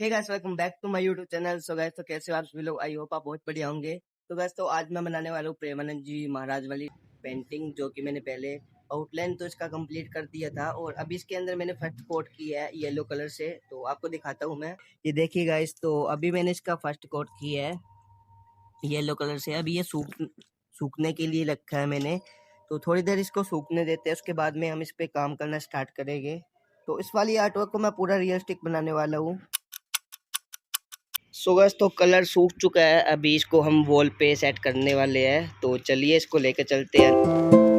Hey guys, welcome back to my YouTube channel. So guys, तो कैसे हो आप सभी लोग? आई होप आप बहुत बढ़िया होंगे। तो गाइस, तो आज मैं बनाने वाला हूँ प्रेमानंद जी महाराज वाली पेंटिंग, जो कि मैंने पहले आउटलाइन तो इसका कंप्लीट कर दिया था और अभी इसके अंदर मैंने फर्स्ट कोट किया है येलो कलर से। तो आपको दिखाता हूँ मैं। ये देखिए गाइस, तो अभी मैंने इसका फर्स्ट कोट किया है येलो कलर से। अभी ये सूखने के लिए रखा है मैंने, तो थोड़ी देर इसको सूखने देते हैं, उसके बाद में हम इस पे काम करना स्टार्ट करेंगे। तो इस वाली आर्ट वर्क को मैं पूरा रियलिस्टिक बनाने वाला हूँ। सो गाइस, तो कलर सूख चुका है, अभी इसको हम वॉल पे सेट करने वाले हैं। तो चलिए इसको लेकर चलते हैं।